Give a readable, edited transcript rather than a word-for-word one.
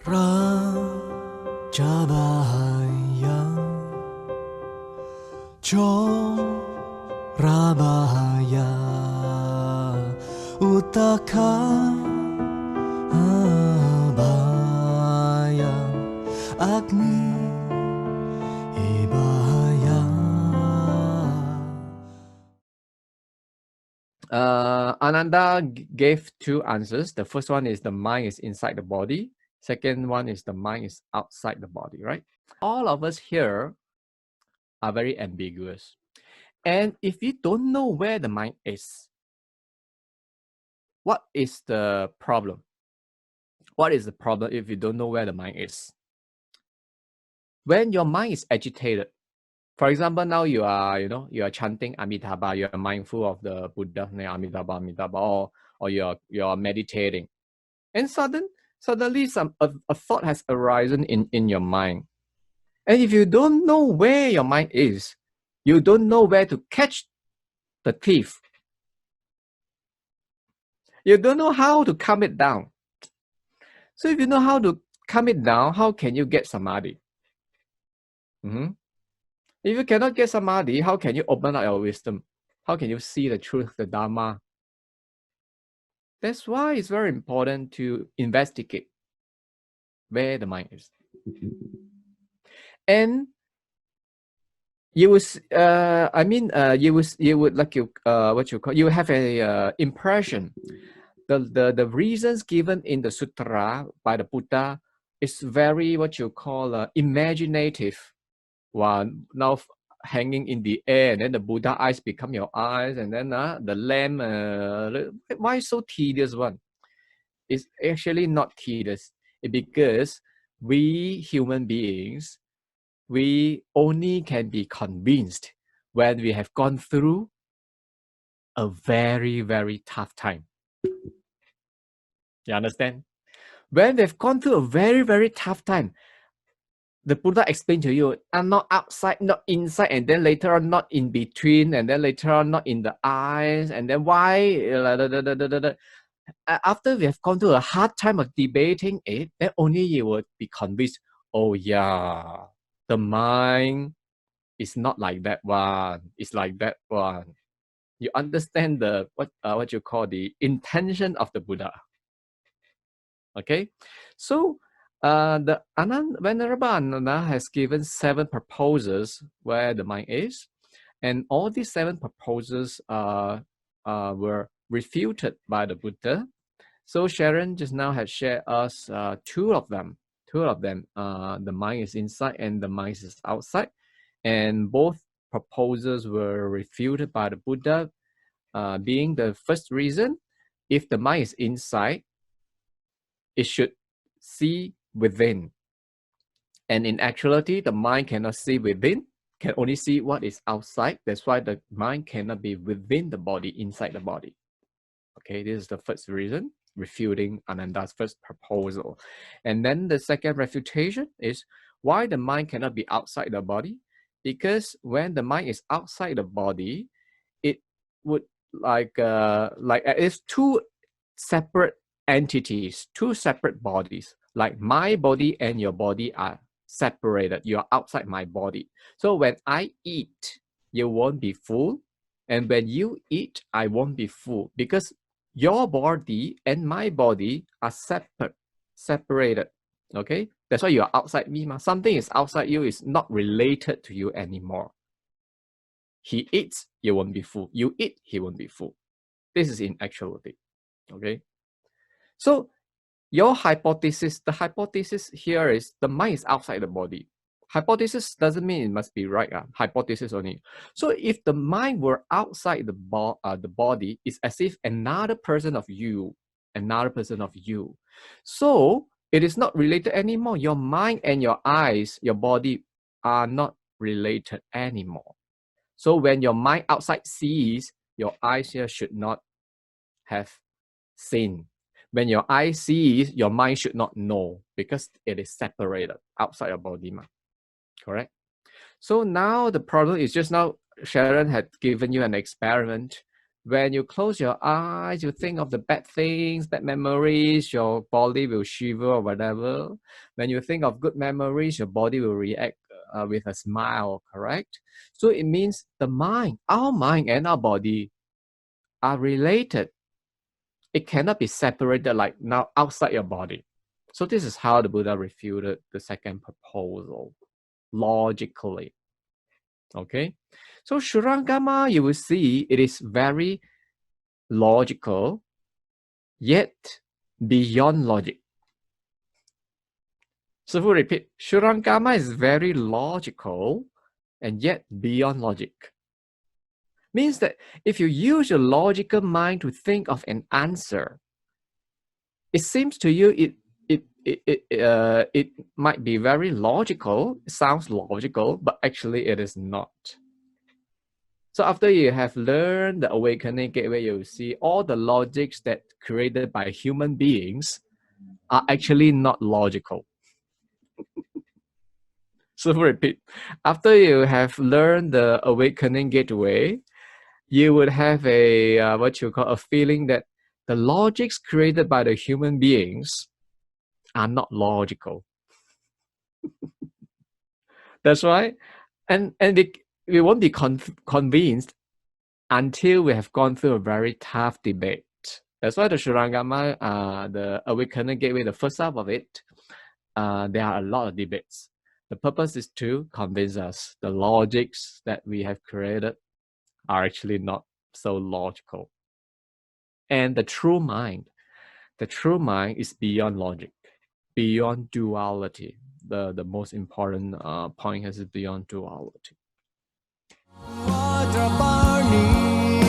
Rajabahaya Chorabahaya Utakabaya Agni Ibaya. Ananda gave two answers. The first one is the mind is inside the body. Second one is the mind is outside the body, right? All of us here are very ambiguous. And if you don't know where the mind is, what is the problem? What is the problem if you don't know where the mind is? When your mind is agitated, for example, now you are chanting Amitabha, you are mindful of the Buddha, Amitabha, Amitabha, or you are meditating, and suddenly a thought has arisen in your mind. And if you don't know where your mind is, you don't know where to catch the thief. You don't know how to calm it down. So if you know how to calm it down, how can you get samadhi? If you cannot get samadhi, how can you open up your wisdom? How can you see the truth, the Dharma? That's why it's very important to investigate where the mind is. And you would, you would like you have a impression. The reasons given in the sutra by the Buddha is very imaginative one. Now hanging in the air, and then the Buddha eyes become your eyes, and then the lamp. Why so tedious one? It's actually not tedious, because we human beings, we only can be convinced when we have gone through a very, very tough time. You understand? When they've gone through a very, very tough time, the Buddha explained to you, I'm not outside, not inside, and then later on not in between, and then later on not in the eyes, and then why? After we have gone through a hard time of debating it, then only you would be convinced, oh yeah, the mind is not like that one, it's like that one. You understand the what you call the intention of the Buddha. Okay, so the Venerable Ananda has given 7 proposals where the mind is, and all these 7 proposals were refuted by the Buddha. So Sharon just now has shared us 2 of them. The mind is inside and the mind is outside, and both proposals were refuted by the Buddha, being the first reason, if the mind is inside, it should see within. And in actuality, the mind cannot see within, can only see what is outside. That's why the mind cannot be within the body, inside the body. Okay, this is the first reason, refuting Ananda's first proposal. And then the second refutation is why the mind cannot be outside the body. Because when the mind is outside the body, it would like it's 2 separate entities, 2 separate bodies. Like my body and your body are separated. You are outside my body. So when I eat, you won't be full. And when you eat, I won't be full. Because your body and my body are separated. Okay? That's why you are outside me. Something is outside you, is not related to you anymore. He eats, you won't be full. You eat, he won't be full. This is in actuality. Okay? So your hypothesis, the hypothesis here is the mind is outside the body. Hypothesis doesn't mean it must be right. Hypothesis only. So if the mind were outside the body, it's as if another person of you. So it is not related anymore. Your mind and your eyes, your body are not related anymore. So when your mind outside sees, your eyes here should not have seen. When your eye sees, your mind should not know, because it is separated outside your body. Correct? So now the problem is, just now Sharon had given you an experiment When you close your eyes, you think of the bad things, bad memories, your body will shiver or whatever. When you think of good memories, your body will react with a smile, correct? So it means the mind, our mind and our body are related. It cannot be separated like now outside your body. So this is how the Buddha refuted the second proposal, logically. Okay, so Shurangama, you will see it is very logical, yet beyond logic. So we repeat, Shurangama is very logical and yet beyond logic. Means that if you use your logical mind to think of an answer, it seems to you it might be very logical, it sounds logical, but actually it is not. So after you have learned the awakening gateway, you see all the logics that created by human beings are actually not logical. So repeat, after you have learned the awakening gateway, you would have a what you call a feeling that the logics created by the human beings are not logical. That's right. And we won't be convinced until we have gone through a very tough debate. That's why the Shurangama, the awakening gateway, the first half of it, there are a lot of debates. The purpose is to convince us the logics that we have created are actually not so logical. And the true mind is beyond logic, beyond duality. The most important point is beyond duality. Water burning,